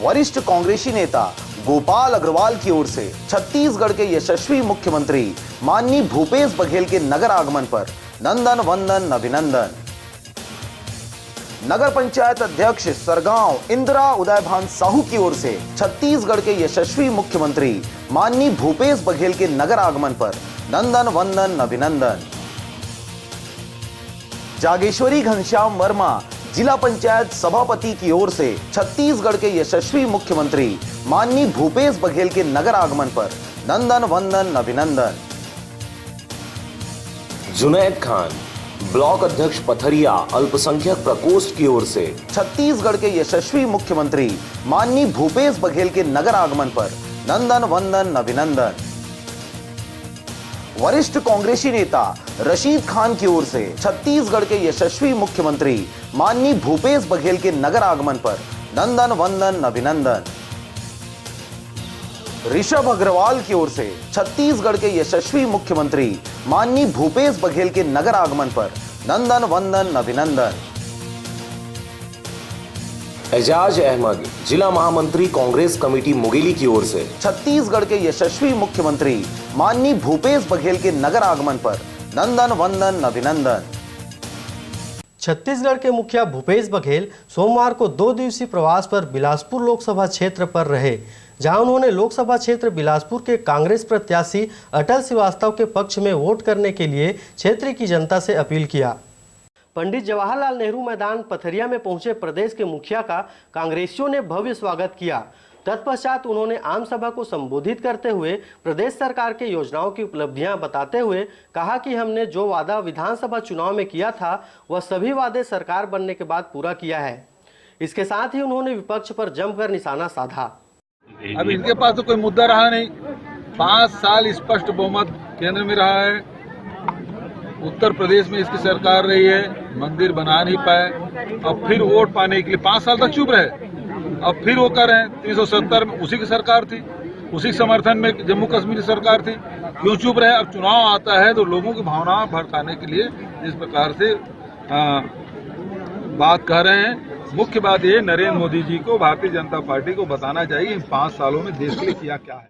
वरिष्ठ कांग्रेसी नेता गोपाल अग्रवाल की ओर से छत्तीसगढ़ के यशस्वी मुख्यमंत्री माननीय भूपेश बघेल के नगर आगमन पर नंदन वंदन अभिनंदन। नगर पंचायत अध्यक्ष सरगांव इंदिरा उदयभान साहू की ओर से छत्तीसगढ़ के यशस्वी मुख्यमंत्री माननीय भूपेश बघेल के नगर आगमन पर नंदन वंदन अभिनंदन। जागेश्वरी घनश्याम वर्मा जिला पंचायत सभापति की ओर से छत्तीसगढ़ के यशस्वी मुख्यमंत्री माननीय भूपेश बघेल के नगर आगमन पर नंदन वंदन अभिनंदन। जुनैद खान ब्लॉक अध्यक्ष पथरिया अल्पसंख्यक प्रकोष्ठ की ओर से छत्तीसगढ़ के यशस्वी मुख्यमंत्री माननीय भूपेश बघेल के नगर आगमन पर नंदन वंदन अभिनंदन। वरिष्ठ कांग्रेसी नेता रशीद खान की ओर से छत्तीसगढ़ के यशस्वी मुख्यमंत्री माननीय भूपेश बघेल के नगर आगमन पर नंदन वंदन अभिनंदन। ऋषभ अग्रवाल की ओर से छत्तीसगढ़ के यशस्वी मुख्यमंत्री माननीय भूपेश बघेल के नगर आगमन पर नंदन वंदन अभिनंदन। एजाज अहमद जिला महामंत्री कांग्रेस कमेटी मुंगेली की ओर से छत्तीसगढ़ के यशस्वी मुख्यमंत्री माननीय भूपेश बघेल के नगर आगमन पर नंदन वंदन अभिनंदन। छत्तीसगढ़ के मुखिया भूपेश बघेल सोमवार को 2 दिवसीय प्रवास पर बिलासपुर लोकसभा क्षेत्र पर रहे, जहां उन्होंने लोकसभा क्षेत्र बिलासपुर के कांग्रेस प्रत्याशी अटल श्रीवास्तव के पक्ष में वोट करने के लिए क्षेत्र की जनता से अपील किया। पंडित जवाहरलाल नेहरू मैदान पथरिया में पहुंचे प्रदेश के मुखिया का कांग्रेसियों ने भव्य स्वागत किया। तत्पश्चात उन्होंने आम सभा को संबोधित करते हुए प्रदेश सरकार के योजनाओं की उपलब्धियां बताते हुए कहा कि हमने जो वादा विधानसभा चुनाव में किया था वह सभी वादे सरकार बनने के बाद पूरा किया है। इसके साथ ही उन्होंने विपक्ष पर जमकर निशाना साधा। अब इनके पास तो कोई मुद्दा रहा नहीं। 5 साल स्पष्ट बहुमत केंद्र में रहा है। उत्तर प्रदेश में इसकी सरकार रही है, मंदिर बना नहीं पाए। अब फिर वोट पाने के लिए 5 साल तक चुप रहे, अब फिर वो कर रहे हैं। 370 में उसी की सरकार थी, उसी समर्थन में जम्मू कश्मीर की सरकार थी, क्यों चुप रहे? अब चुनाव आता है तो लोगों की भावना भड़काने के लिए इस प्रकार से बात कह रहे हैं। मुख्य बात ये नरेंद्र मोदी जी को, भारतीय जनता पार्टी को बताना चाहिए इन 5 सालों में देश के लिए किया क्या है।